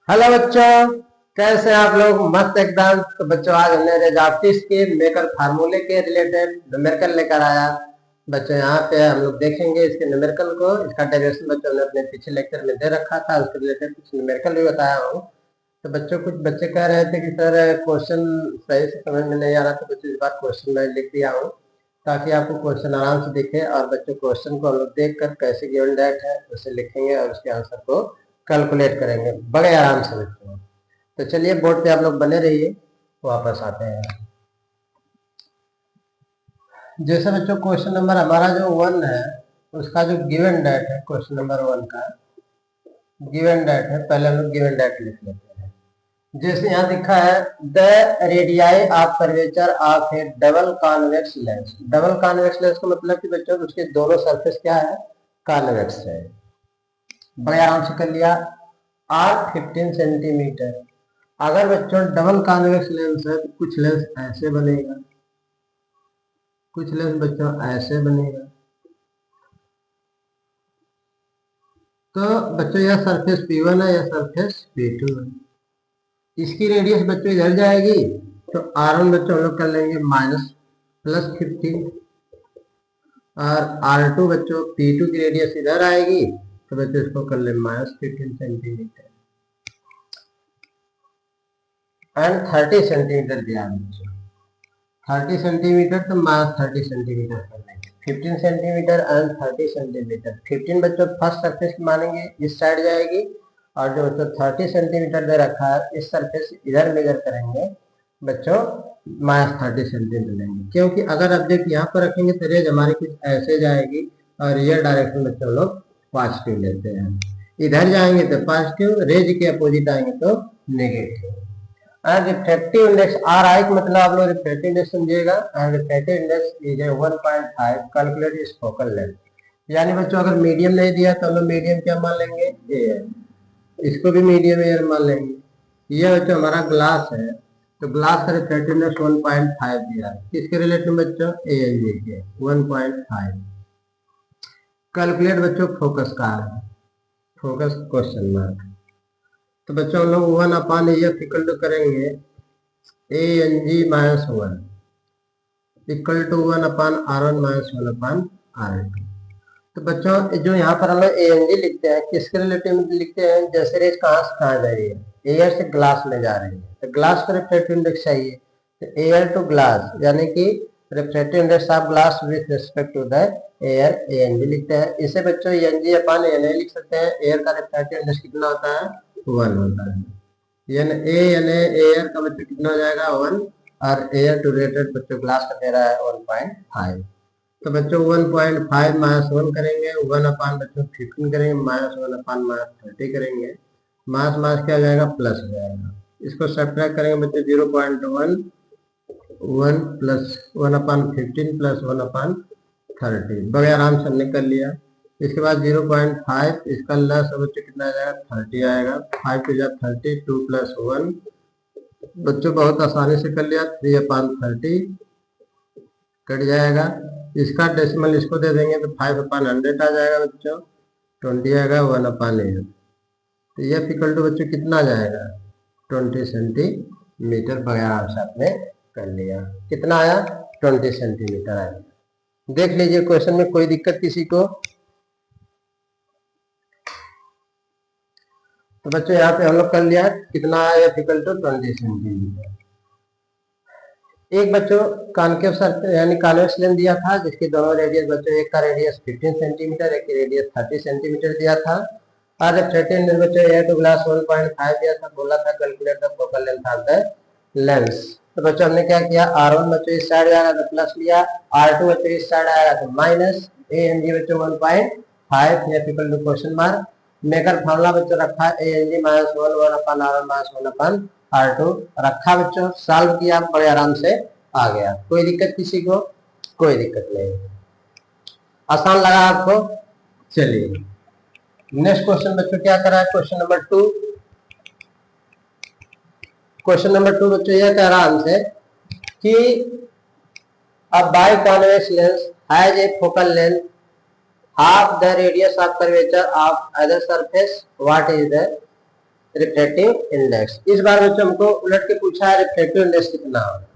Hello बच्चों, कैसे हैं आप लोग? मस्त एकदम। तो बच्चों, आज हमने रेजाप्टिस के मेकर फार्मूले के रिलेटेड न्यूमेरिकल लेकर आया। बच्चों, यहाँ पे हम लोग देखेंगे इसके न्यूमेरिकल को। इसका डेरिवेशन बच्चों ने अपने पिछले लेक्चर में दे रखा था, उसके रिलेटेड कुछ न्यूमेरिकल भी बताया हूँ। तो बच्चों, कुछ बच्चे कह रहे थे कि सर क्वेश्चन सही से समझ में नहीं आ रहा, तो बच्चों इस बार क्वेश्चन मैं लिख दिया हूँ ताकि आपको क्वेश्चन आराम से दिखे। और बच्चों, क्वेश्चन को हम लोग देख कर कैसे गिवन डेट है उसे लिखेंगे और उसके आंसर को कैलकुलेट करेंगे बड़े आराम से बच्चों। तो चलिए, बोर्ड पे आप लोग बने रहिए, वापस आते हैं। जैसे बच्चों, क्वेश्चन नंबर हमारा जो 1 है उसका जो गिवन डेट है, क्वेश्चन नंबर 1 का गिवन डेट है। पहले हम लोग गिवन डेट लिख लेते हैं। जैसे यहाँ लिखा है, the radii of curvature of A double convex lens. Double convex lens का मतलब कि बच्चों उसके दोनों सरफेस क्या है, कॉन्वेक्स है। बड़े आराम से कर लिया। R 15 centimetre. अगर बच्चों डबल कॉन्वेक्स लेंस है तो कुछ लेंस ऐसे बनेगा, कुछ लेंस बच्चों ऐसे बनेगा। तो बच्चों यह सरफेस P1 है, यह सरफेस P2 है। इसकी रेडियस बच्चों इधर जाएगी तो R1 बच्चों हम लोग कर लेंगे -+15, और R2 बच्चों P2 की रेडियस इधर आएगी तो बच्चों इसको कर ले -15 सेंटीमीटर एंड 30 सेंटीमीटर दिया बच्चों। 30 सेंटीमीटर तो -30 सेंटीमीटर कर लेंगे। 15 सेंटीमीटर एंड 30 सेंटीमीटर। 15 बच्चों फर्स्ट सरफेस मानेंगे, इस साइड जाएगी, और जो बच्चों 30 सेंटीमीटर दे रखा है इस सरफेस इधर मेजर करेंगे बच्चों, -30 सेंटीमीटर लेंगे। क्योंकि अगर ऑब्जेक्ट यहाँ पर रखेंगे तो रेज हमारी कुछ ऐसे जाएगी, और ये डायरेक्शन बच्चों लोग पॉजिटिव लेते हैं। इधर जाएंगे तो पॉजिटिव, रेज के अपोजिट आएंगे तो negative. And refractive index are आई का मतलब आप लोग रिफ्रैक्टिव इंडेक्स समझिएगा। And refractive index is 1.5 calculate is focal length. यानी बच्चों अगर मीडियम नहीं दिया तो हम लोग मीडियम क्या मान लेंगे, ए। इसको भी मीडियम एयर मान लेंगे। ये बच्चों हमारा ग्लास है, तो ग्लास का रिफ्रैक्टिव इंडेक्स 1.5 दिया है। किसके रिलेटेड बच्चों, ए एन जी के 1.5। कैलकुलेट बच्चों फोकस का है, फोकस क्वेश्चन मार्क। तो बच्चों हम लोग 1 एफ इक्वल टू करेंगे A N G -1 equal to 1/R1 - 1/R2। तो बच्चों जो यहाँ पर हम लोग ए एन जी लिखते हैं किसके रिलेटिव में लिखते हैं, जैसे रेज कहाँ से कहाँ जा रही है, एयर से ग्लास में जा रही है तो ग्लास का रिफ्रैक्टिव इंडेक्स चाहिए। तो एयर टू ग्लास यानी कि refractive index of glass with respect to the air, A N G लिखते हैं। इसे बच्चों N G upon N A लिख सकते हैं। एयर का रिफ्रैक्टिव इंडेक्स कितना होता है, 1 होता है। एयर का बच्चों कितना हो जाएगा, 1, और एयर टू रेटेड बच्चों ग्लास का दे रहा है 1.5। तो बच्चों 1.5 -1 करेंगे, 1 बच्चों 15 करेंगे, -1/-30 करेंगे। मास मास क्या हो जाएगा, प्लस हो जाएगा। इसको सब्ट्रैक्ट करेंगे बच्चों 0.1, 1 प्लस 1/15 प्लस 1/30। बड़े आराम से हमने कर लिया। इसके बाद 0.5, इसका लस बच्चों कितना आ जाएगा, 30 आएगा। 5 टू जा 30, 2 + 1 बच्चों बहुत आसानी से कर लिया। 3/30 कट जाएगा। इसका डेसिमल इसको दे देंगे तो 5/100 आ जाएगा बच्चों, 20 आएगा 1/8। तो ये इक्वल टू बच्चों कितना आ जाएगा, 20 सेंटीमीटर। बगैर आराम से आपने कर लिया। कितना आया, 20 सेंटीमीटर आया। देख लीजिए क्वेश्चन में कोई दिक्कत किसी को। तो बच्चों यहाँ पे हम लोग कर लिया, कितना आया, इक्वल टू 20 सेंटीमीटर। एक बच्चों कॉन्केव सर्कल यानी कॉन्वेक्स लेंस दिया था जिसकी दोनों रेडियस बच्चों, एक का रेडियस 15 सेंटीमीटर, एक की रेडियस 30 सेंटीमीटर दिया था। और रिफ्रैक्टिव इंडेक्स बच्चों एयर टू ग्लास 1.5 दिया था, बोला था calculate the focal length of the lens. तो बच्चों हमने क्या किया, R1 बच्चों इस साइड आएगा तो प्लस लिया, R2 बच्चों इस साइड आएगा तो माइनस, ए एन जी बच्चों 1.5 या equal to question mark. Maker formula बच्चों रखा है ए एन जी -1 1/R1 - 1/R2 रखा बच्चों। सॉल्व किया, बड़े आराम से आ गया। कोई दिक्कत किसी को, कोई दिक्कत नहीं, आसान लगा आपको। चलिए नेक्स्ट क्वेश्चन बच्चों क्या करा है, क्वेश्चन नंबर 2। क्वेश्चन नंबर 2 बच्चों यह कह रहा है हमसे कि a biconvex lens has a focal length half the radius of curvature of other surface. What is the refractive index. इस बार बच्चों हमको उलट के पूछा है रिफ्रैक्टिव इंडेक्स कितना होगा।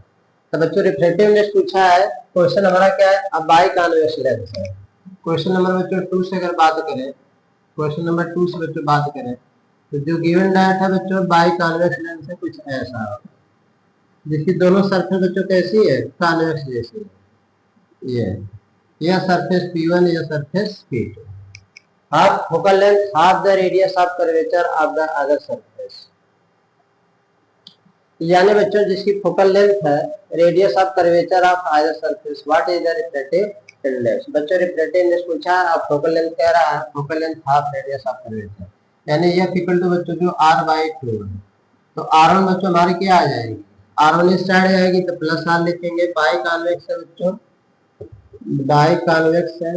तो बच्चों रिफ्रैक्टिव इंडेक्स पूछा है, क्वेश्चन हमारा क्या है, अब बाई कॉन्वेक्स लेंस है। क्वेश्चन नंबर बच्चों 2 से अगर बात करें, क्वेश्चन नंबर 2 से बच्चों बात करें तो जो गिवन डाटा है बच्चों बाई कॉन्वेक्स लेंस है कुछ ऐसा, जिसकी दोनों सरफेस बच्चों कैसी है, कॉन्वेक्स जैसी है। यह सरफेस P1, यह surface P2। Half focal length, half the radius of curvature of the other surface. यानी बच्चों जिसकी फोकल लेंथ है, radius of curvature of other surface, what is the refractive index. बच्चों रिफ्रैक्टिव इंडेक्स पूछा है, आप focal length कह रहा है, focal length half radius of curvature, यानी यह इक्वल टू बच्चों जो r/2 है। तो r1 बच्चों हमारी क्या आ जाएगी, r1 इस साइड आएगी तो प्लस r लिखेंगे। बाई कॉन्वेक्स है बच्चों, बाई कॉन्वेक्स है,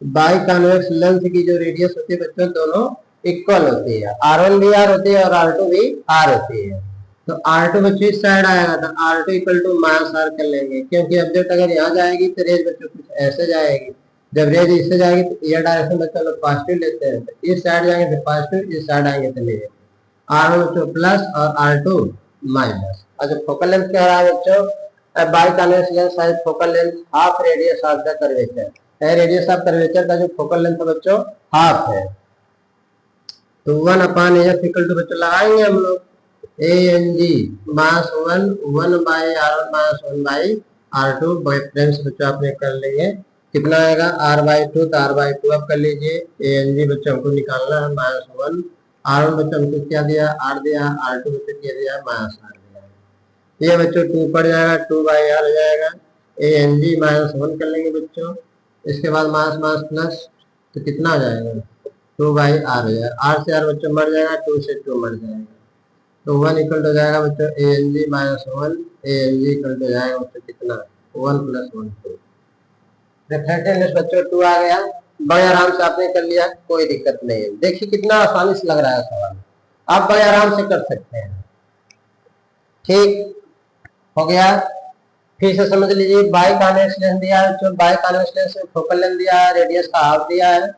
बाई कॉन्वेक्स लेंथ की जो रेडियस होती है बच्चों दोनों इक्वल होती है, r1 भी r होती है और r2 भी r होती है। तो r2 बच्चों इस साइड आएगा तो r2 equal to minus r कर लेंगे, क्योंकि ऑब्जेक्ट अगर यहाँ जाएगी तो रेज बच्चों कुछ ऐसे जाएगी, जब रेज इससे जाएगी तो यह डायरेक्शन बच्चों लोग पॉजिटिव लेते हैं, तो इस साइड जाएंगे तो पॉजिटिव, इस साइड आएंगे तो नेगेटिव, r1 बच्चों प्लस और r2 माइनस। और जो फोकल लेंथ कह रहा है बच्चों, बाई कॉन्वेक्स लेंस है, focal length half radius of the curvature है, रेडियस ऑफ कर्वेचर का जो फोकल लेंथ है बच्चों हाफ है। तो 1/AF इक्वल टू बच्चों लगाएंगे हम लोग ANG minus 1/r1 minus 1/r2 friends बच्चों आपने कर लेंगे, कितना आएगा r/2, तो r/2 आप कर लीजिए। ANG बच्चों हमको निकालना है माइनस 1, r1 बच्चों हमको क्या दिया, r दिया, r2 बच्चों क्या दिया, माइनस r दिया। ये बच्चों 2 पड़ जाएगा, 2/r हो जाएगा। ANG माइनस 1 कर लेंगे बच्चों, इसके बाद माइनस माइनस प्लस, तो कितना हो जाएगा 2/r हो जाएगा, r से r बच्चों मर जाएगा, 2 से 2 मर जाएगा, तो 1 इक्वल टू जाएगा बच्चों ANG minus 1, ANG equal to जाएगा बच्चों कितना 1 प्लस 1 2। रिफ्रैक्टिव इंडेक्स बच्चों 2 आ गया, बड़े आराम से आपने कर लिया, कोई दिक्कत नहीं है। देखिए कितना आसानी से लग रहा है सवाल, आप बड़े आराम से कर सकते हैं। ठीक हो गया, फिर से समझ लीजिए, बाई कॉन्वेक्स लेंस दिया है बच्चों, बाई कॉन्वेक्स लेंस में फोकल लेंथ दिया है, रेडियस का हाफ दिया है।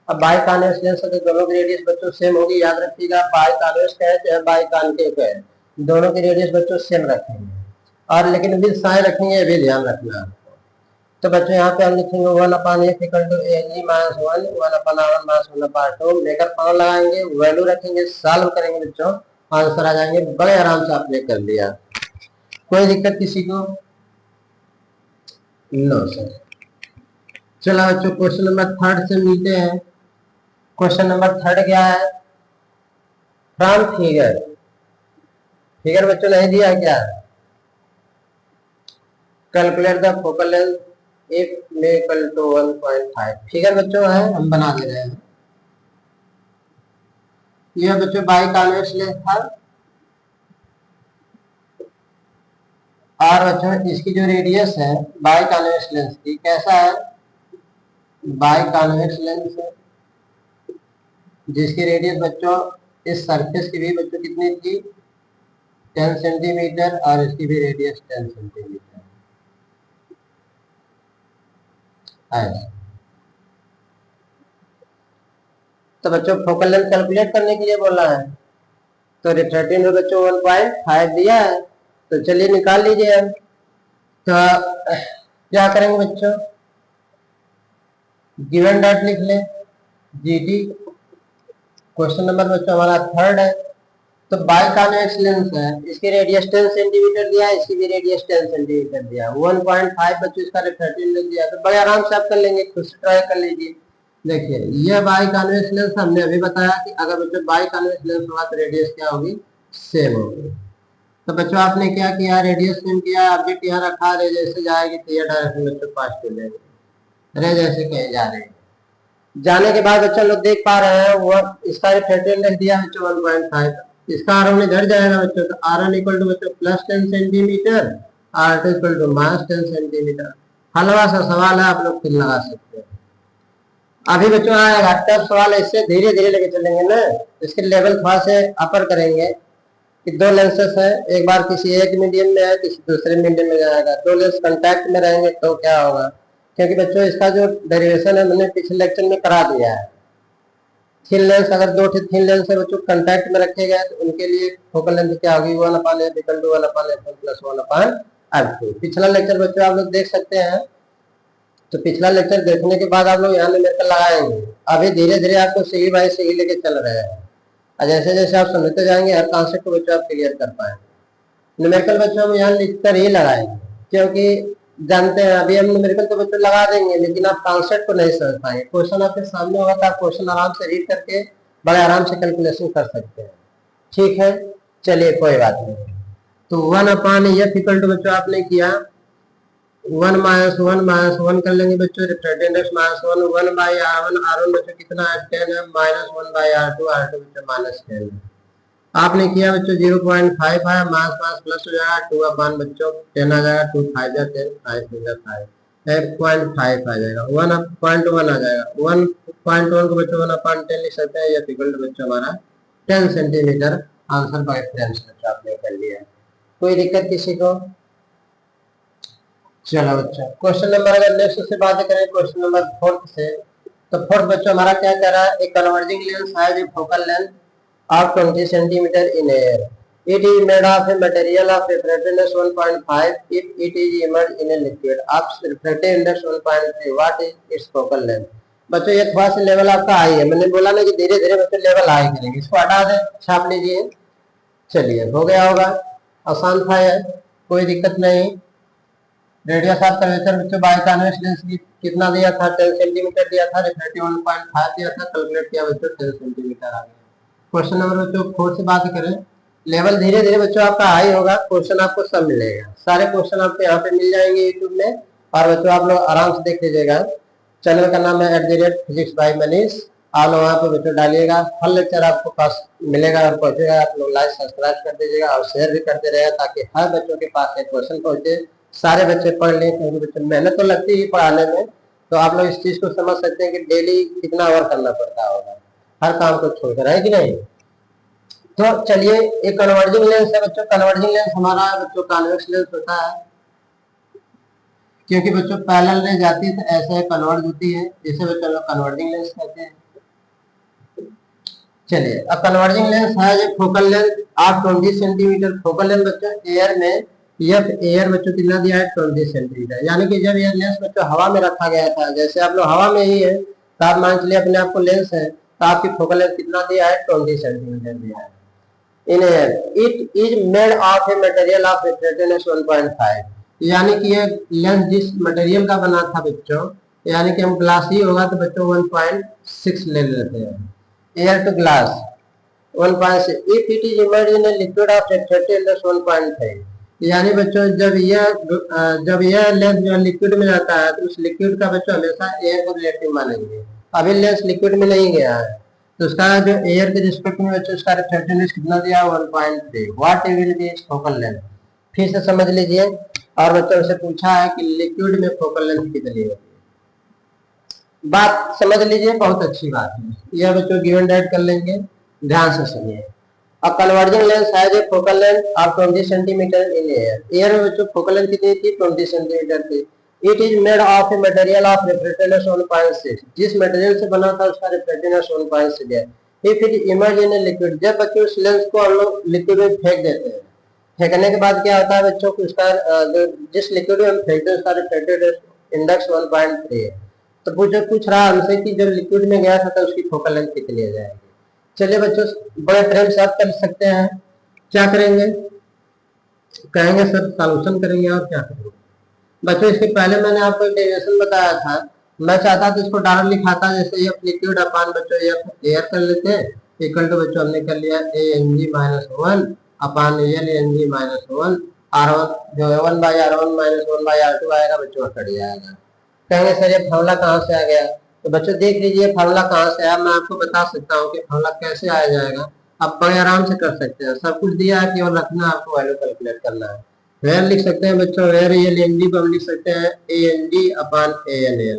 अब बाई कॉन्वेक्स लेंस से दोनों की रेडियस बच्चों सेम होगी, याद रखिएगा, बाई कॉन्वेक्स का है चाहे बाई कॉन्केव है, दोनों की रेडियस बच्चों सेम रखेंगे, और लेकिन विद साइन रखेंगे, ये भी ध्यान रखना है। तो बच्चों यहाँ पे हम लिखेंगे 1/f equal to ANG minus 1, 1/r1 minus 1/2, लेकर पावर लगाएंगे, वैल्यू रखेंगे, सॉल्व करेंगे बच्चों, आंसर आ जाएंगे। बड़े आराम से आपने कर लिया, कोई दिक्कत किसी को, नो सर। चलो बच्चों क्वेश्चन नंबर 3 से मिलते हैं। क्वेश्चन नंबर 3 क्या है, फ्रॉम फिगर, फिगर बच्चों नहीं दिया क्या, calculate the focal length if may equal to 1.5। Figure बच्चों है, हम बना दे रहे हैं। यह बच्चों बाई कॉन्वेक्स लेंस था, और बच्चों इसकी जो रेडियस है बाई कॉन्वेक्स लेंस की कैसा है, बाई कॉन्वेक्स लेंस है, जिसकी रेडियस बच्चों इस सरफेस की भी बच्चों कितनी थी 10 सेंटीमीटर, और इसकी भी रेडियस 10 सेंटीमीटर है। तो बच्चों फोकल लेंथ कैलकुलेट करने के लिए बोला है, तो रिफ्रैक्टिव इंडेक्स बच्चों 1.5 दिया है, तो चलिए निकाल लीजिए हम। तो क्या करेंगे बच्चों, गिवन डॉट लिख लें GD। क्वेश्चन नंबर बच्चों हमारा 3 है, तो बाई कॉन्वेक्स लेंस है, इसकी रेडियस 10 सेंटीमीटर दिया है, इसकी भी रेडियस 10 सेंटीमीटर दिया है, 1.5 बच्चों इसका रिफ्रैक्टिव इंडेक्स दिया है, तो बड़े आराम से आप कर लेंगे, खुद से ट्राई कर लीजिए। देखिए ये बाई कॉन्वेक्स लेंस हमने अभी बताया कि अगर बच्चों बाई कॉन्वेक्स लेंस होगा तो रेडियस क्या होगी, सेम होगी। तो बच्चों आपने क्या किया, रेडियस सेम किया, ऑब्जेक्ट यहाँ रखा, रेज ऐसे जाएगी तो ये डायरेक्शन बच्चों पॉजिटिव लेंगे, रेज ऐसे कहीं जा रहे हैं। जाने के बाद बच्चों लोग देख पा रहे हैं वो इसका रिफ्रैक्टिव इंडेक्स दिया है 1.5, इसका R1 इधर जाएगा बच्चों, तो R1 इक्वल टू बच्चों plus 10 centimetre, R2 equal to minus 10 centimetre. हलवा सा सवाल है, आप लोग खुद लगा सकते हैं। अभी बच्चों आएगा टफ सवाल, इससे धीरे धीरे लेके चलेंगे ना, इसके लेवल थोड़ा से अपर करेंगे कि 2 लेंसेस है, एक बार किसी एक मीडियम में है, किसी दूसरे मीडियम में जाएगा, 2 लेंस कांटेक्ट में रहेंगे तो क्या होगा, क्योंकि बच्चों इसका जो डेरिवेशन है मैंने पिछले लेक्चर में करा दिया है, थिन लेंस, अगर दो थिन लेंस है बच्चों कंटैक्ट में रखे गए तो उनके लिए फोकल लेंथ क्या होगी, 1/f equal to 1/f1 plus 1/f2। पिछला लेक्चर बच्चों आप लोग देख सकते हैं, तो पिछला लेक्चर देखने के बाद आप लोग यहाँ न्यूमेरिकल लगाएंगे। अभी धीरे धीरे आपको सीढ़ी बाई सीढ़ी लेके चल रहे हैं, और जैसे जैसे आप समझते जाएंगे हर कॉन्सेप्ट को बच्चों आप क्लियर कर पाएंगे। न्यूमेरिकल बच्चों हम यहाँ लिखकर ही लगाएंगे, क्योंकि जानते हैं अभी हम न्यूमेरिकल तो बच्चों लगा देंगे लेकिन आप कॉन्सेप्ट को नहीं समझ पाएंगे। क्वेश्चन आपके सामने होगा तो आप क्वेश्चन आराम से रीड करके बड़े आराम से कैलकुलेशन कर सकते हैं। ठीक है, चलिए कोई बात नहीं। तो 1/f इक्वल टू बच्चों आपने किया 1 - 1 कर लेंगे बच्चों, रिफ्रैक्टिव इंडेक्स -1, 1/r1, r1 बच्चों कितना है 10 है, -1/r2, r2 बच्चों -10 है। आपने किया बच्चों 0.5 है, मास प्लस हो जाएगा 2 बच्चों 10 आ जाएगा, 2 5 जा 10, 5 5 0.5 आ जाएगा, 1/1 आ जाएगा। 1/1 को बच्चों 1/10 लिख सकते हैं, यह इक्वल टू बच्चों हमारा 10 सेंटीमीटर। आंसर बाय फ्रेंड्स बच्चों आपने कर लिया। कोई दिक्कत किसी को? चलो बच्चों क्वेश्चन नंबर, अगर नेक्स्ट से बात करें क्वेश्चन नंबर 4 से, तो 4 बच्चों हमारा क्या कह रहा है, एक कन्वर्जिंग लेंस है जो focal length of 20 centimeter in air. It is made of a material of refractiveness 1.5 if it is immersed in a liquid of refractive index 1.3. What is its focal length? बच्चों ये थोड़ा सा level आपका high है, मैंने बोला ना कि धीरे धीरे बच्चों लेवल हाई करेंगे, इसको हटा दें, छाप लीजिए। चलिए हो गया होगा, आसान था ये, कोई दिक्कत नहीं। रेडियस ऑफ कर्वेचर बच्चों बाय कॉन्वेक्स लेंस की कितना दिया था, 10 सेंटीमीटर दिया था, रिफ्रैक्टिव 1.5 दिया था, कैलकुलेट किया बच्चों 10 सेंटीमीटर आ गया। क्वेश्चन नंबर बच्चों 4 से बात करें, लेवल धीरे धीरे बच्चों आपका हाई होगा, क्वेश्चन आपको सब मिलेगा, सारे क्वेश्चन आपको यहाँ पे मिल जाएंगे यूट्यूब में, और बच्चों आप लोग आराम से देख लीजिएगा। चैनल का नाम है @physics by मनीष, आप लोग वहाँ पे बच्चों डालिएगा, हर लेक्चर आपको पास मिलेगा और पहुंचेगा। आप लोग लाइक सब्सक्राइब कर दीजिएगा और शेयर भी करते रहेगा, ताकि हर बच्चों के पास एक क्वेश्चन पहुंचे, सारे बच्चे पढ़ लें, क्योंकि बच्चों मेहनत तो लगती है पढ़ाने में, तो आप लोग इस चीज को समझ सकते हैं कि डेली कितना वर्क करना पड़ता होगा हर काम को छोड़कर, है कि नहीं। तो चलिए एक कन्वर्जिंग लेंस है बच्चों, कन्वर्जिंग लेंस हमारा बच्चों कॉन्वेक्स लेंस होता है, क्योंकि बच्चों पैरेलल रे जाती है तो ऐसे कन्वर्ज होती है, जिसे बच्चों लोग कन्वर्जिंग लेंस कहते हैं। चलिए अब कन्वर्जिंग लेंस है जो फोकल लेंथ आप 20 सेंटीमीटर फोकल लेंथ बच्चों एयर में, यह एयर बच्चों कितना दिया है 20 सेंटीमीटर, यानी कि जब यह लेंस बच्चों हवा में रखा गया था, जैसे आप लोग हवा में ही है तो आप मान चलिए अपने आप को लेंस है, तो आपकी फोकल लेंथ कितना दिया है 20 सेंटीमीटर दिया है। In air, it is made of a material of refractiveness 1.5, यानी कि ये लेंस जिस मटेरियल का बना था बच्चों, यानी कि हम ग्लास ही होगा तो बच्चों 1.6 ले लेते हैं, air to glass 1.6, if it is immersed in a liquid of refractive index 1.5, यानी बच्चों जब यह लेंस जो लिक्विड में जाता है तो उस लिक्विड का बच्चों हमेशा एयर को रिलेटिव मानेंगे। अभी लेंस लिक्विड में नहीं गया है तो उसका जो एयर के रिस्पेक्ट में बच्चों उसका रिफ्रैक्टिव इंडेक्स कितना दिया 1.3, what will be its focal length. फिर से समझ लीजिए, और बच्चों से पूछा है कि लिक्विड में फोकल लेंथ कितनी होती है, बात समझ लीजिए, बहुत अच्छी बात है, यह बच्चों गिवन डाइट कर लेंगे, ध्यान से सुनिए। अब कन्वर्जिंग लेंस है जो focal length of 20 centimetre in air, air में बच्चों फोकल लेंथ कितनी थी 20 सेंटीमीटर थी। It is made of a material of refractiveness 1.6, जिस मटेरियल से बना था उसका रिफ्रैक्टिवनेस 1.6 है। If it emerge in a liquid, जब बच्चों उस लेंस को हम लोग लिक्विड में फेंक देते हैं, फेंकने के बाद क्या होता है बच्चों को उसका जिस लिक्विड में हम फेंकते हैं उसका रिफ्रैक्टिव इंडेक्स 1.3 है। तो पूछ रहा हमसे कि जब लिक्विड में गया था तो उसकी फोकल लेंथ कितनी आ जाएगी। चलिए बच्चों बड़े प्रेम से आप कर सकते हैं, क्या करेंगे, कहेंगे सर सॉल्यूशन करेंगे और क्या करेंगे बच्चों। इसके पहले मैंने आपको एक डेरिवेशन बताया था, मैं चाहता था इसको डायरेक्ट लिखाता, जैसे एफ लिक्विड अपान बच्चों एफ एयर कर लेते हैं, इक्वल टू बच्चों हमने कर लिया a(ng-1) अपान l(ng-1) r1 जो है 1/r1 - 1/r2 आएगा बच्चों, कट जाएगा। कहेंगे सर ये फार्मूला कहाँ से आ गया, तो बच्चों देख लीजिए फार्मूला कहाँ से आया, मैं आपको बता सकता हूँ कि फार्मूला कैसे आया जाएगा, आप बड़े आराम से कर सकते हैं, सब कुछ दिया है, केवल रखना आपको वैल्यू कैलकुलेट करना है। वेयर लिख सकते हैं बच्चों, वेयर एल को हम लिख सकते हैं ANG/ANL।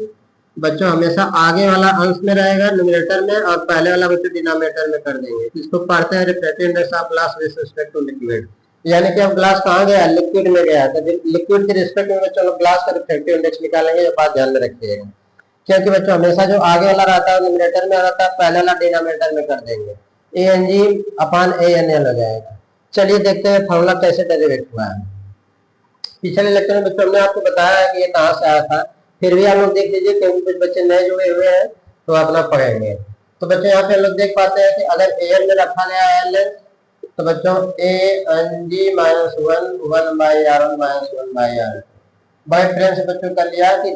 बच्चों हमेशा आगे वाला अंश में रहेगा न्यूमरेटर में, और पहले वाला बच्चों डिनोमिनेटर में कर देंगे। इसको पढ़ते हैं refractive index of glass with respect to liquid, यानी कि अब ग्लास कहाँ गया, लिक्विड में गया, तो लिक्विड के रिस्पेक्ट में बच्चों ग्लास का रिफ्रैक्टिव इंडेक्स निकालेंगे, ये बात ध्यान में रखिएगा। क्योंकि बच्चों हमेशा जो आगे वाला रहता है न्यूमरेटर में रहता है, पहले वाला डिनोमिनेटर में कर देंगे, ए N ji upon A N L हो जाएगा। चलिए देखते हैं फॉर्मूला कैसे डेरिवेट हुआ है। पिछले लेक्चर में बच्चों हमने आपको बताया है कि ये कहाँ से आया था, फिर भी आप लोग देख लीजिए क्योंकि कुछ बच्चे नए जुड़े हुए हैं तो अपना पढ़ेंगे। तो बच्चों यहाँ पे हम लोग देख पाते हैं कि अगर ए एन में रखा गया है तो बच्चों A N G minus one one by R one minus one by R. बड़े प्रेम से बच्चों कर लिया कि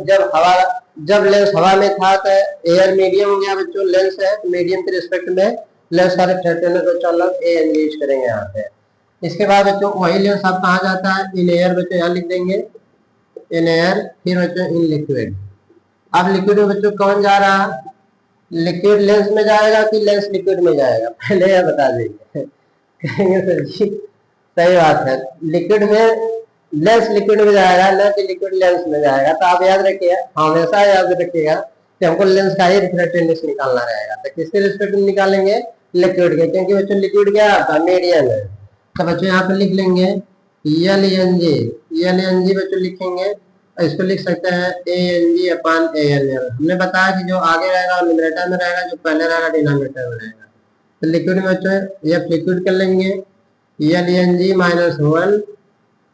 जब लेंस हवा में था तो एयर मीडियम हो गया बच्चों, लेंस है मीडियम के रिस्पेक्ट में लेंस का रिफ्लेक्टिव में बच्चों लोग ए एन यूज करेंगे यहाँ पे। इसके बाद बच्चों वही लेंस अब कहा जाता है इन एयर, बच्चों यहाँ लिख देंगे इन एयर, फिर बच्चों इन लिक्विड। अब लिक्विड में बच्चों कौन जा रहा है, लिक्विड लेंस में जाएगा कि लेंस लिक्विड में जाएगा, पहले यह बता दीजिए। कहेंगे सर जी सही बात है, लिक्विड में लेंस लिक्विड में जाएगा ना कि लिक्विड लेंस में जाएगा। तो आप याद रखिएगा, हमेशा याद रखिएगा कि हमको लेंस का ही रिफ्लेक्टिव इंडेक्स निकालना रहेगा। तो किसके रिस्पेक्ट में निकालेंगे, लिक्विड के, क्योंकि बच्चों लिक्विड क्या आता है, मीडियम है। तो बच्चों यहाँ पे लिख लेंगे एल एन जी बच्चों लिखेंगे, इसको लिख सकते हैं A N ji upon A N L. हमने बताया कि जो आगे रहेगा न्यूमरेटर में रहेगा, जो पहले रहेगा डिनोमिनेटर में रहेगा। तो लिक्विड में बच्चों एफ लिक्विड कर लेंगे L N G minus one,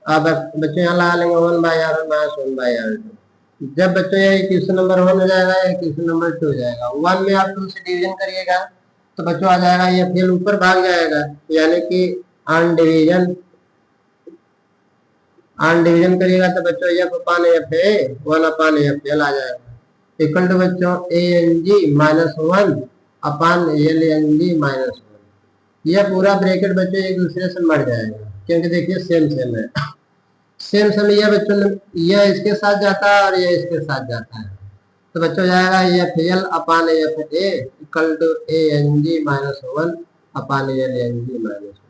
अब बच्चों यहाँ लगा लेंगे one by R one minus one by R two. जब बच्चों ये इक्वेशन नंबर 1 हो जाएगा, इक्वेशन नंबर 2 हो जाएगा। 1 में आप 2 से डिवीजन करिएगा तो बच्चों आ जाएगा ये फिर ऊपर भाग जाएगा, यानी कि ऑन डिवीजन करिएगा तो बच्चों F upon F A 1 upon F L आ जाएगा इक्वल टू बच्चों A N G minus one upon L N G minus one. यह पूरा ब्रैकेट बच्चों एक दूसरे से मर जाएगा क्योंकि देखिए सेम सेम है, सेम सेम। यह बच्चों यह इसके साथ जाता है और यह इसके साथ जाता है, तो बच्चों जाएगा F L upon F A equal to A N G minus one upon L N G minus one.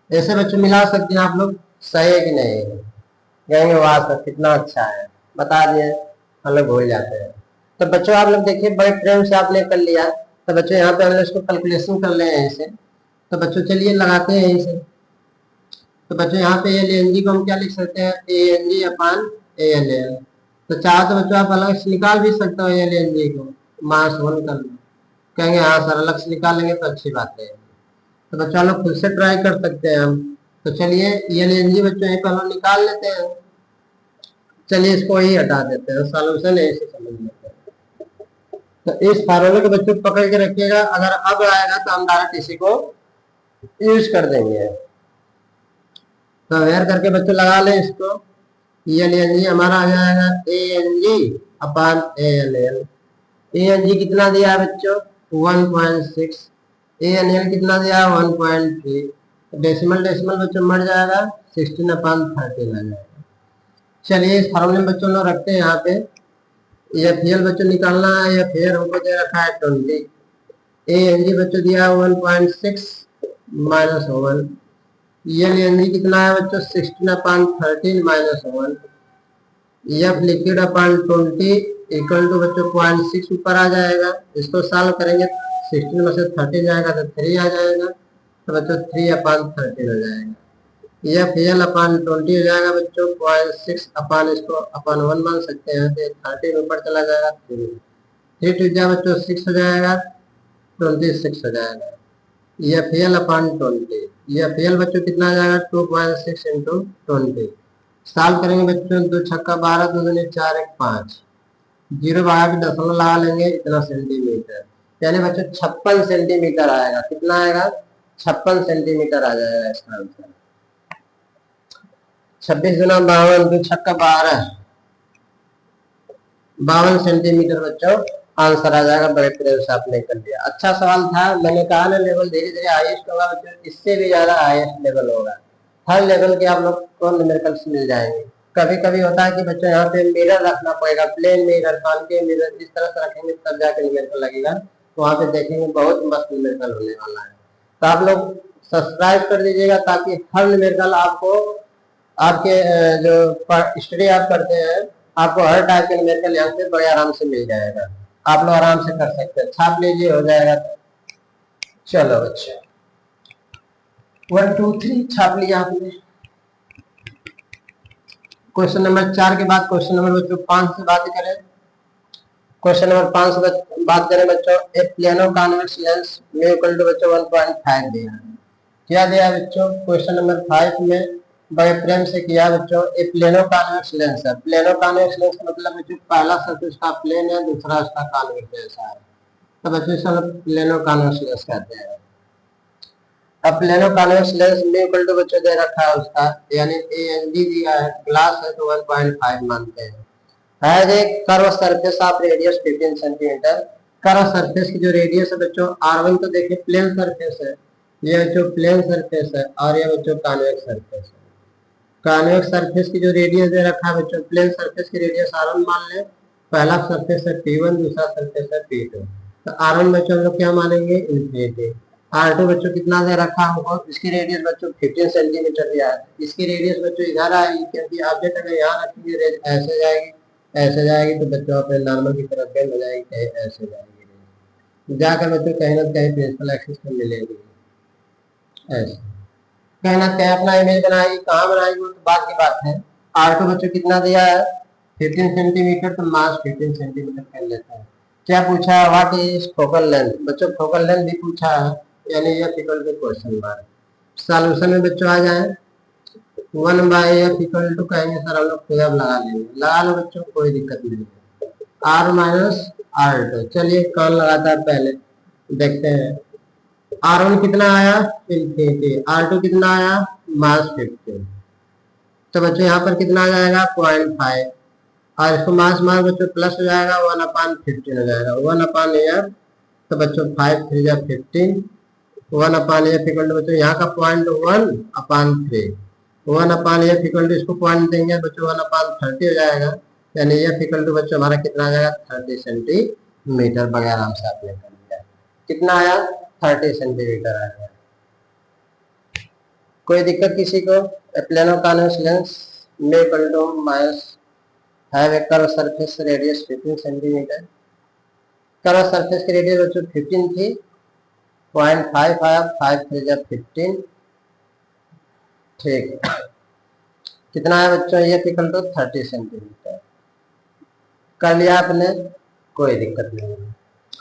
ऐसे बच्चों मिला सकते हैं आप लोग, सही है कि नहीं, कहेंगे वाह सर कितना अच्छा है, बता दिए, हम लोग भूल जाते हैं। तो बच्चों आप लोग देखिए बड़े प्रेम से आपने कर लिया। तो बच्चों यहाँ पे हम लोग इसको कैलकुलेशन कर ले हैं इसे, तो बच्चों चलिए लगाते हैं इसे। तो बच्चों यहाँ पे एल एन जी को हम क्या लिख सकते हैं, A N G upon A L L. तो चाहे तो बच्चों आप अलग से निकाल भी सकते हो एल एन जी को, माइनस वन कर लो, कहेंगे हाँ सर अलग से निकालेंगे तो अच्छी बात है। तो बच्चों लोग खुद से ट्राई कर सकते हैं हम। तो चलिए एल एन जी बच्चों यहीं पर हम निकाल लेते हैं, चलिए इसको ही हटा देते हैं, सॉल्यूशन ऐसे समझ लेते हैं। तो इस फार्मूले को बच्चों पकड़ के रखिएगा, अगर अब आएगा तो हम डायरेक्ट इसी को यूज कर देंगे। तो अवेयर करके बच्चों लगा लें इसको, एल एन जी हमारा आ जाएगा A N G upon A L L. A N G कितना दिया बच्चों 1.6, ए एन एल कितना दिया 1.3, डेसिमल डेसिमल बच्चों मर जाएगा 16 अपान 13 आ जाएगा। चलिए इस फार्मूले में बच्चों लोग रखते हैं यहाँ पे, एफ एल बच्चों निकालना है, एफ एल हमको दे रखा है 20, ए एन जी बच्चों दिया 1.6 माइनस 1, एल एन जी कितना है बच्चों 16 upon 13 minus 1, F liquid upon 20 equal to बच्चों 0.6 ऊपर आ जाएगा। इसको सॉल्व करेंगे 16 में से 13 जाएगा तो 3 आ जाएगा, तो बच्चों 3 अपान 13 हो जाएगा। एफ एल अपान 20 हो जाएगा बच्चों 0.6 अपान इसको अपान 1 मान सकते हैं, तो 13 ऊपर चला जाएगा 3 टू जा बच्चों 6 हो जाएगा 26 हो जाएगा। एफ एल अपान 20, एफ एल बच्चों कितना आ जाएगा 2.6 इंटू 20। सॉल्व करेंगे बच्चों 2 छक्का 12 2 दूनी 4 1 5, जीरो बढ़ा के दशमलव लगा लेंगे इतना सेंटीमीटर, यानी बच्चों 56 सेंटीमीटर आएगा। कितना आएगा 56 सेंटीमीटर आ जाएगा इसका आंसर। 26 गुना 52 2 छक्का 12, 52 सेंटीमीटर बच्चों आंसर आ जाएगा। बड़े प्रेम से आपने कर लिया, अच्छा सवाल था। मैंने कहा ना लेवल धीरे धीरे हाईएस्ट होगा बच्चों, इससे भी ज्यादा हाईएस्ट लेवल होगा, हर लेवल के आप लोग को न्यूमेरिकल्स मिल जाएंगे। कभी कभी होता है कि बच्चों यहाँ पे मिरर रखना पड़ेगा, प्लेन मिरर कॉन्केव मिरर, इस तरह से रखेंगे तब जाके न्यूमेरिकल लगेगा, तो वहां पे देखेंगे बहुत मस्त न्यूमेरिकल होने वाला है। तो आप लोग सब्सक्राइब कर दीजिएगा ताकि हर न्यूमेरिकल आपको आपके जो स्टडी आप करते हैं आपको हर टाइप के न्यूमेरिकल यहाँ से बड़े आराम से मिल जाएगा, आप लोग आराम से कर सकते हैं। छाप लीजिए हो जाएगा। चलो बच्चे 1 2 3 छाप लिया आपने। क्वेश्चन नंबर 4 के बाद क्वेश्चन नंबर बच्चों 5 से बात करें। क्वेश्चन नंबर 5 बात करें बच्चों, ए प्लेनो कॉन्वेक्स लेंस में इक्वल टू बच्चों 1.5 दिया है। क्या दिया बच्चों क्वेश्चन नंबर 5 में डायफ्रेम से किया बच्चों, ए प्लेनो कॉन्वेक्स लेंस है। प्लेनो कॉन्वेक्स लेंस का मतलब बच्चों पहला सरफेस का प्लेन है, दूसरा उसका कॉन्वेक्स जैसा है, तो बच्चों इसे हम प्लेनो कॉन्वेक्स लेंस कहते हैं। अब प्लेनो कॉन्वेक्स लेंस में इक्वल टू बच्चों दे रखा है उसका, यानी ए एन डी दिया है, ग्लास है तो 1.5 मानते हैं। Has a curve surface of radius 15 centimetre. Curve surface की जो रेडियस है बच्चों R1 तो देखिए प्लेन सरफेस है, ये बच्चों प्लेन सरफेस है, और ये बच्चों कॉन्वेक्स सरफेस है। कॉन्वेक्स सरफेस की जो रेडियस दे रखा है बच्चों, प्लेन सरफेस की रेडियस R1 मान ले, पहला सरफेस है P1, दूसरा सरफेस है P2, तो R1 बच्चों हम लोग क्या मानेंगे इन्फिनिटी। R2 बच्चों कितना दे रखा हमको, इसकी रेडियस बच्चों 15 सेंटीमीटर दिया है, इसकी रेडियस बच्चों इधर आएगी क्योंकि ऑब्जेक्ट अगर यहाँ रखेंगे रेज ऐसे जाएगी, ऐसे जाएगी तो बच्चों अपने नॉर्मल की तरफ बेंड हो जाएगी, कहीं ऐसे जाएगी, जाकर बच्चों कहीं ना कहीं प्रिंसिपल एक्सिस में मिलेगी ऐसे। कहीं ना कहीं अपना इमेज बनाएगी, कहाँ बनाएगी वो तो बात की बात है। R2 बच्चों कितना दिया है 15 सेंटीमीटर, तो मास 15 सेंटीमीटर कर लेता है। क्या पूछा है, व्हाट इज फोकल लेंथ, बच्चों फोकल लेंथ भी पूछा है, यानी यह equal to question mark. Solution में बच्चों आ जाए 1/f इक्वल टू कहेंगे सर हम लोग अब लगा लेंगे, लगा लो बच्चों कोई दिक्कत नहीं है, R माइनस R2। चलिए कौन लगाता है पहले देखते हैं। R1 कितना आया इन्फिनिटी, R2 कितना आया मास 15, तो बच्चों यहाँ पर कितना आ जाएगा 0.5, और इसको मास मास बच्चों प्लस हो जाएगा 1/15 हो जाएगा, 1/f, तो बच्चों 5 3 जा 15, 1/f इक्वल टू बच्चों यहाँ का 0.1/3, 1/f इक्वल टू इसको पॉइंट देंगे बच्चों 1/30 हो जाएगा, यानी एफ इक्वल टू बच्चों हमारा कितना आ जाएगा 30 सेंटीमीटर, बगैर आराम से आपने कर लिया, कितना आया 30 सेंटीमीटर आ गया। कोई दिक्कत किसी को, प्लेनो कॉन्वेक्स लेंस में equal to minus have a curve surface radius 15 centimetre, curve surface की रेडियस बच्चों 15 थी, 0.5 आया, 5 3 जा 15, ठीक कितना है बच्चों ये इक्वल टू 30 सेंटीमीटर कर लिया आपने, कोई दिक्कत नहीं,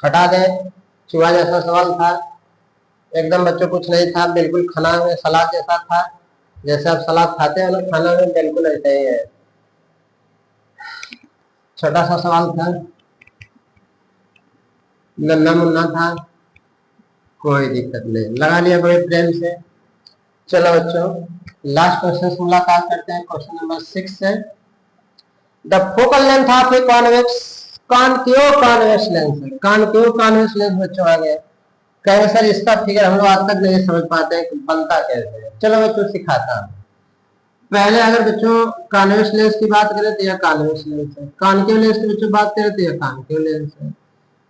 हटा दें। चूहा जैसा सवाल था, एकदम बच्चों कुछ नहीं था, बिल्कुल खाना में सलाद जैसा था, जैसे आप सलाद खाते हैं ना खाना में, बिल्कुल ऐसा ही है, छोटा सा सवाल था, नन्ना मुन्ना था, कोई दिक्कत नहीं, लगा लिया बड़े प्रेम से। चलो बच्चों लास्ट क्वेश्चन से मुलाकात करते हैं, क्वेश्चन नंबर 6 है, the focal length of a convex concave convex lens, concave convex lens बच्चों आ गया, कहे सर इसका फिगर हम लोग आज तक नहीं समझ पाते हैं कि बनता कैसे है, चलो बच्चों सिखाता हूँ। पहले अगर बच्चों कॉन्वेक्स लेंस की बात करें तो यह कॉन्वेक्स लेंस है, कॉनकेव लेंस की बच्चों बात करें तो यह कॉनकेव लेंस है।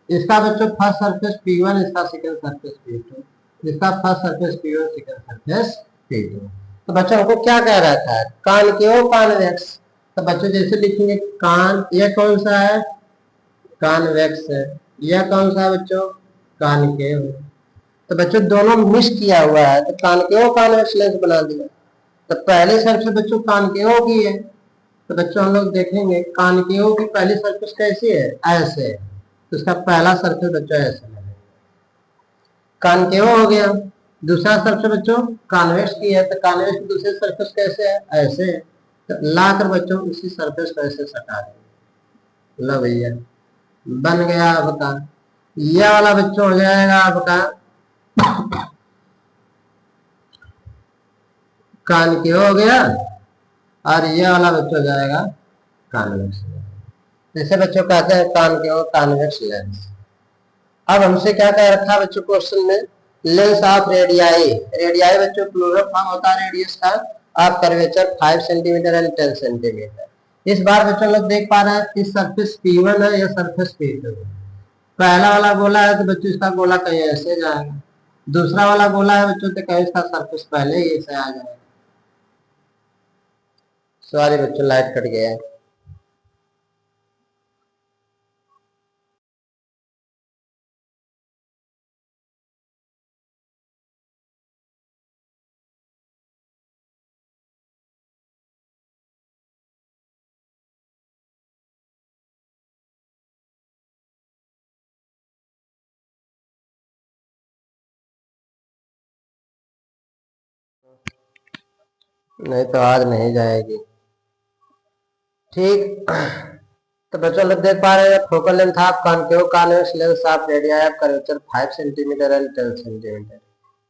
इसका बच्चों फर्स्ट सरफेस P1, इसका सेकंड सरफेस P2, इसका first surface P1, second surface P2। तो बच्चों हमको क्या कह रहा था, कॉनकेव कॉन्वेक्स, तो बच्चों जैसे लिखेंगे कान, ये कौन सा है कॉन्वेक्स है, यह कौन सा है बच्चों कॉनकेव, तो बच्चों दोनों मिक्स किया हुआ है, तो कॉनकेव कॉन्वेक्स लेंस बना दिया। तो पहले सरफेस बच्चों कॉनकेव की है, तो बच्चों हम लोग देखेंगे कॉनकेव की पहली सरफेस कैसी है ऐसे है, तो उसका पहला सरफेस बच्चों ऐसे है, कॉनकेव हो गया। दूसरा सरफेस बच्चों कॉन्वेक्स की है, तो कॉन्वेक्स की दूसरी सरफेस कैसे है ऐसे है, तो लाकर बच्चों उसी सरफेस को ऐसे सटा देंगे, लो भैया बन गया आपका, यह वाला बच्चों हो जाएगा आपका कॉनकेव हो गया, और ये वाला बच्चों हो जाएगा कॉन्वेक्स, जैसे बच्चों कहते हैं कॉनकेव कॉन्वेक्स लेंस। अब हमसे क्या कह रखा है बच्चों क्वेश्चन में, लेंस ऑफ रेडियाई, रेडियाई बच्चों प्लूरल फॉर्म होता है रेडियस का, of curvature 5 centimetre and 10 centimetre. इस बार बच्चों लोग देख पा रहे हैं कि सरफेस P1 है या सरफेस P2 है, पहला वाला गोला है तो बच्चों इसका गोला कहीं ऐसे जाएगा, दूसरा वाला गोला है बच्चों तो कहीं इसका सरफेस पहले ही ऐसे आ जाएगा। सॉरी बच्चों लाइट कट गया है। नहीं तो आज नहीं जाएगी। ठीक। तो बच्चों लोग देख पा रहे हैं focal length of concave convex lens of radius of curvature 5 centimetre and 10 centimetre,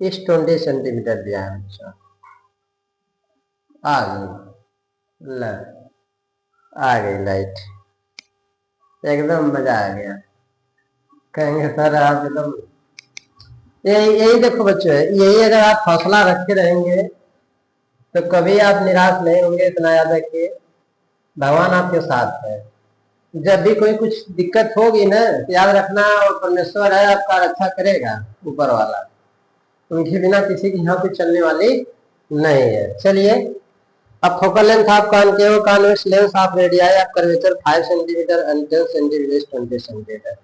इस 20 सेंटीमीटर दिया है बच्चों। आ गई आ गई लाइट, एकदम मजा आ गया। कहेंगे सर आप एकदम, यही देखो बच्चों, यही अगर आप हौसला रखे रहेंगे तो कभी आप निराश नहीं होंगे। इतना याद रखिए, भगवान आपके साथ है। जब भी कोई कुछ दिक्कत होगी ना, तो याद रखना और परमेश्वर है आपका रक्षा करेगा, ऊपर वाला। उनके बिना किसी की यहाँ पे चलने वाली नहीं है। चलिए, अब focal length of concave convex lens of radius of curvature 5 centimetre and 10 centimetre 20 centimetre.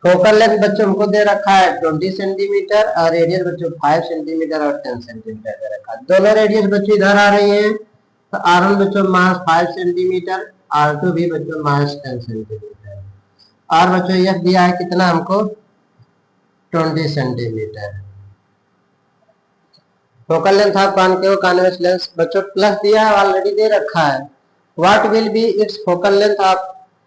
Focal length बच्चों हमको दे रखा है 20 सेंटीमीटर और रेडियस बच्चों 5 सेंटीमीटर और 10 सेंटीमीटर दे रखा है। दोनों रेडियस बच्चों इधर आ रही है, तो R1 बच्चों मास 5 सेंटीमीटर, R2 भी बच्चों मास 10 सेंटीमीटर, और बच्चों यह दिया है कितना हमको 20 centimetre. Focal length of concave convex lens बच्चों प्लस दिया है, ऑलरेडी दे रखा है। What will be its focal length of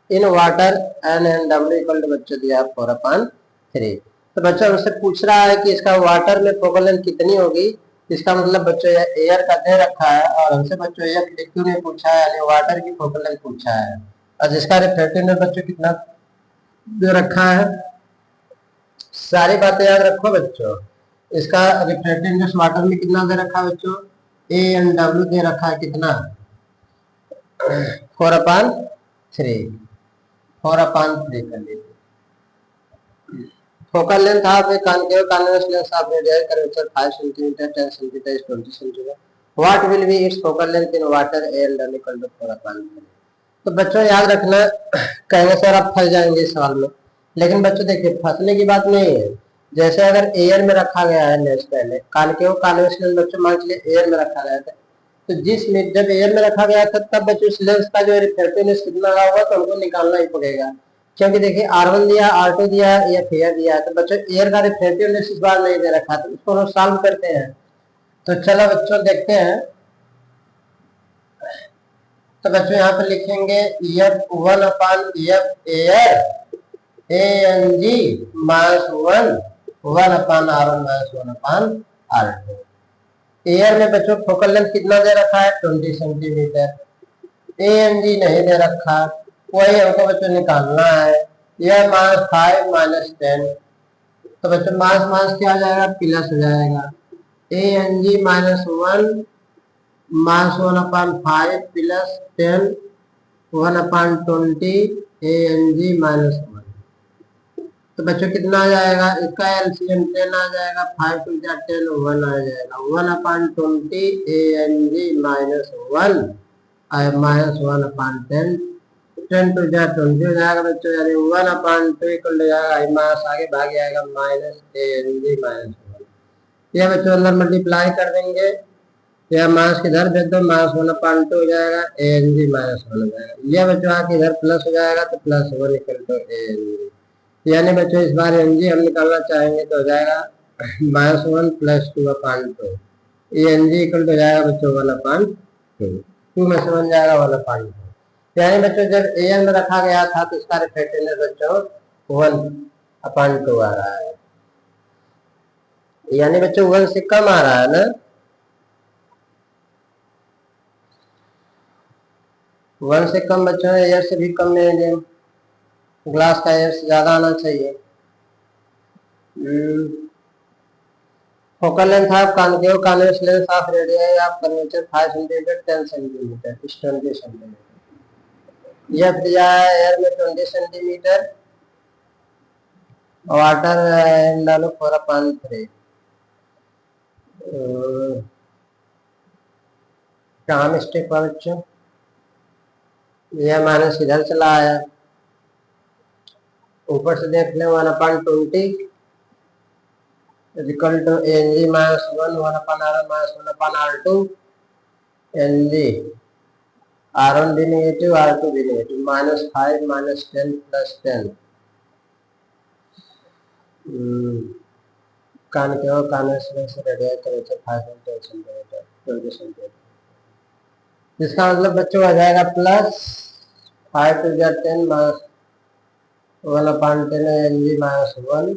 in water N N W equal to बच्चों दिया 4/3। तो बच्चों हमसे पूछ रहा है कि इसका वाटर में फोकल लेंथ कितनी होगी। इसका मतलब बच्चों एयर का दे रखा है और हमसे बच्चों यह लिक्विड में पूछा है, यानी वाटर की फोकल लेंथ पूछा है, और जिसका रिफ्रैक्टिव इंडेक्स बच्चों कितना दे रखा है। सारी बातें याद रखो बच्चों। इसका रिफ्रैक्टिव इंडेक्स वाटर में कितना दे रखा है बच्चों, ए एन डब्ल्यू दे रखा है कितना 4/3, 4/3 कर लीजिए। Focal length of a concave convex lens of radius curvature 5 centimetre 10 centimetre 20 centimetre. What will be its focal length in water A N W equal to 4/3। तो बच्चों याद रखना, कहेंगे सर आप फंस जाएंगे इस सवाल में, लेकिन बच्चों देखिए फंसने की बात नहीं है। जैसे अगर एयर में रखा गया है लेंस, पहले कॉनकेव कॉन्वेक्स लेंस बच्चों मान लीजिए एयर में रखा गया था, तो जब एयर में रखा गया था तब बच्चों उस लेंस का जो रिफ्रैक्टिवनेस कितना रहा होगा तो हमको निकालना ही पड़ेगा। क्योंकि देखिए R1 दिया, R2 दिया या एयर दिया, तो बच्चों एयर का रिफ्रैक्टिवनेस इस बार नहीं दे रखा, तो इसको हम सॉल्व करते हैं। तो चलो बच्चों देखते हैं। तो बच्चों यहाँ पे लिखेंगे F1/F air ANG -1 1/R1 -1/R2। Air में बच्चों फोकल लेंथ कितना दे रखा है 20 सेंटीमीटर, ANG नहीं दे रखा, वही हमको बच्चों निकालना है। यह -5 -10, तो बच्चों मास मास क्या आ जाएगा, प्लस हो जाएगा। ANG -1 मास 1/5 प्लस 10 1/20 ANG -1। तो बच्चों कितना आ जाएगा, इसका एलसीएम 10 आ जाएगा, 5 टू 10 1 आ जाएगा, 1/20 ANG -1 -1/10, 10 टू 20 हो जाएगा बच्चों, यानी 1/2 इक्वल हो जाएगा मास, आगे भाग आएगा ANG -1। यह बच्चों अंदर मल्टीप्लाई कर देंगे, यह मास किधर भेज दो, मास 1/2 हो जाएगा, ANG -1 हो जाएगा। यह बच्चों आके इधर प्लस हो जाएगा, तो +1 इक्वल टू ANG। यानी बच्चों इस बार एनजी हम निकालना चाहेंगे तो हो जाएगा -1 + 2/2, एनजी इक्वल हो जाएगा बच्चों 1/2, 2 में से बन जाएगा 1/2। यानी बच्चों जब एन में रखा गया था तो इसका रिफ्रैक्टिवनेस बच्चों 1/2 आ रहा है, यानी बच्चों 1 से कम आ रहा है ना, 1 से कम बच्चों, एयर से भी कम नहीं है, ग्लास का एयर से ज्यादा आना चाहिए। Focal length of concave convex lens of radius of curvature 5 centimetre 10 centimetre 20 centimetre. यह दिया है एयर में 20 सेंटीमीटर, वाटर डालो 4/3। कहाँ मिस्टेक हुआ बच्चों, यह माइनस इधर चला आया, ऊपर से देख ले 1/20 equal to NG -1 1/R1 -1/R2। NG R1 भी नेगेटिव, R2 भी negative, -5 -10 +10। Concave convex lens radius curvature 5 centimetre 20 centimetre. जिसका मतलब बच्चों आ जाएगा प्लस 5 टू जा 10 माइनस 1/10 एन जी माइनस 1/20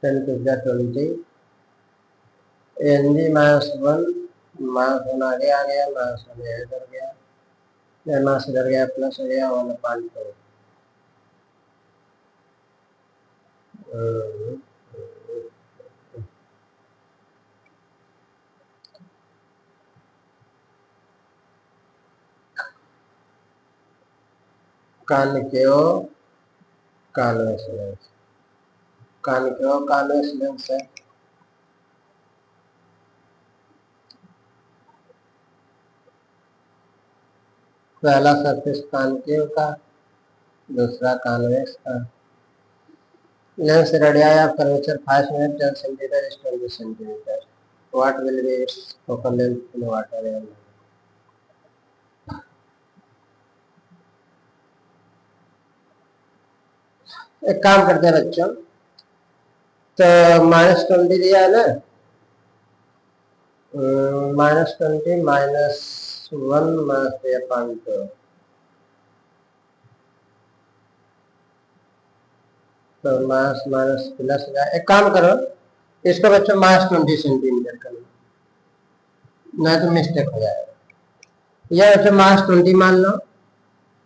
10 टू जा 20 एन जी माइनस 1 माइनस 1 आगे आ गया माइनस 1 इधर गया माइनस इधर गया प्लस हो गया 1/2 कानिक्यो कॉन्वेक्स लेंस कानिक्यो कॉन्वेक्स लेंस है। पहला सरफेस कॉन्केव का, दूसरा कॉन्वेक्स का। Lens radii of curvature 5 mm 10 cm is 20 cm. What will be its focal length in water and एक काम करते हैं बच्चों, तो -20 दिया है ना, -20 -1 -3/2 तो मास माइनस प्लस एक काम करो, इसको बच्चों -20 सेंटीमीटर करो, नहीं तो मिस्टेक हो जाएगा। यह बच्चों -20 मान लो,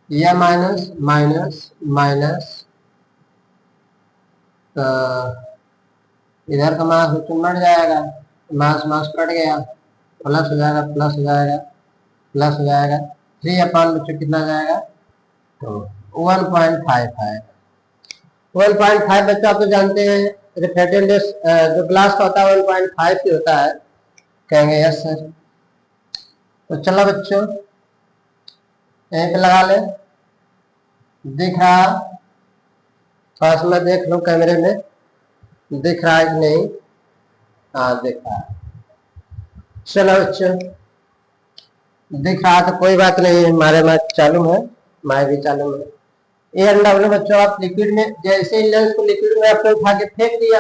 यह माइनस माइनस माइनस, तो इधर का मास बच्चों मर जाएगा, मास मास कट गया, प्लस हो जाएगा प्लस हो जाएगा प्लस हो जाएगा 3/, बच्चों कितना जाएगा, तो 1.55 1.5 बच्चों आप तो जानते हैं रिफ्रैक्टिव इंडेक्स जो ग्लास का होता है 1.5 ही होता है, कहेंगे यस सर। तो चलो बच्चों यहीं पे लगा ले, दिख रहा, पास में देख लो कैमरे में, दिख रहा है कि नहीं, हाँ दिख रहा है। चलो बच्चों दिख रहा तो कोई बात नहीं, हमारे माइक चालू है, माइक भी चालू है। ANW बच्चों आप लिक्विड में, जैसे ही लेंस को लिक्विड में आपने उठा के फेंक दिया,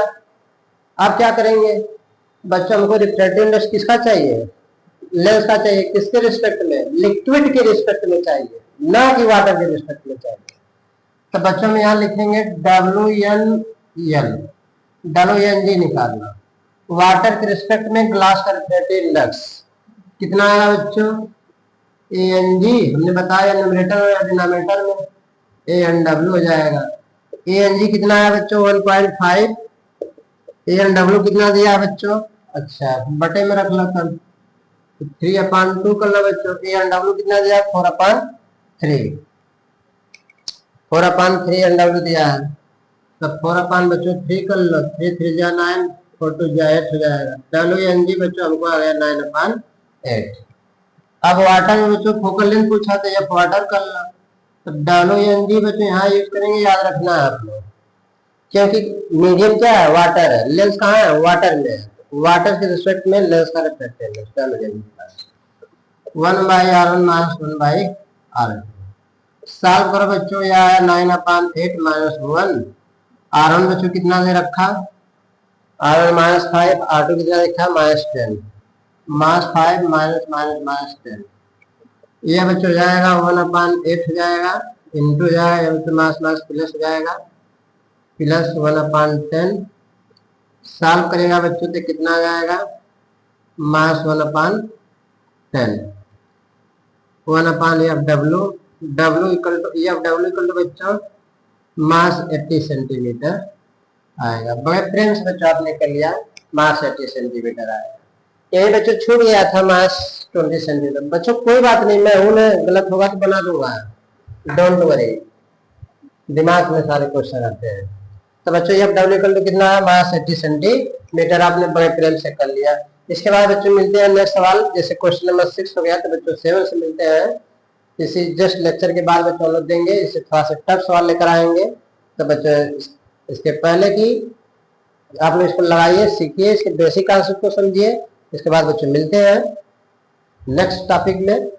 आप क्या करेंगे बच्चों, हमको रिफ्रैक्टिव इंडेक्स किसका चाहिए, लेंस का चाहिए, किसके रिस्पेक्ट में, लिक्विड के रिस्पेक्ट में चाहिए, ना कि वाटर के रिस्पेक्ट में चाहिए। तो बच्चों में यहाँ लिखेंगे WNL, WNG निकालना, वाटर के रिस्पेक्ट में ग्लास का रिफ्रैक्टिव इंडेक्स कितना आएगा बच्चों, ANG हमने बताया न्यूमरेटर और डिनोमिनेटर में, ANW हो जाएगा। ANG कितना है बच्चों 1.5, ANW कितना दिया है बच्चों, अच्छा बटे में रख लो तब 3/2 कर लो बच्चों, ANW कितना दिया 4/3 4/3 ANW दिया है, तब 4/3 बच्चों 3 कर लो, 3 3 जा 9 4 2 जा 8 हो जाएगा। WNG बच्चों हमको आ गया 9/8। अब वाटर में बच्चों फोकल लेंथ पूछा तो ये वाटर कर लो, तो WNG बच्चों यहाँ यूज करेंगे, याद रखना है आप लोग, क्योंकि मीडियम क्या है, वाटर है, लेंस कहाँ है, वाटर में है, वाटर के रिस्पेक्ट में लेंस का refractive index 1/R1 - 1/R2 solve करो बच्चों, यह है 9/8 -1, R1 बच्चों कितना दे रखा, R1 -5, R2 कितना देखा -10, -5 -10, ये बच्चों हो जाएगा 1/8 हो जाएगा, इंटू जाएगा तो मास मास प्लस हो जाएगा प्लस 1/10, सॉल्व करेगा बच्चों तो कितना आ जाएगा मास 1/10, 1/FW, W equal to EFW equal to बच्चों मास 80 सेंटीमीटर आएगा। बड़े प्रेम से बच्चों आपने कर लिया, मास 80 सेंटीमीटर आएगा। यही बच्चों छूट गया था मास 20 सेंटीमीटर, बच्चों कोई बात नहीं, मैं हूं ना, गलत होगा तो बना दूंगा, डोंट वरी, दिमाग में सारे क्वेश्चन आते हैं। तो बच्चों EFW इक्वल टू कितना है मास 80 सेंटीमीटर, आपने बड़े प्रेम से कर लिया। इसके बाद बच्चों मिलते हैं नेक्स्ट सवाल, जैसे क्वेश्चन नंबर 6 हो गया तो बच्चों 7 से मिलते हैं, इसी जस्ट लेक्चर के बाद बच्चों लोग देंगे, इससे थोड़ा सा टफ सवाल लेकर आएंगे। तो बच्चों इसके पहले की आप लोग इसको लगाइए, सीखिए, इसके बेसिक कॉन्सेप्ट को समझिए। इसके बाद बच्चों मिलते हैं नेक्स्ट टॉपिक में।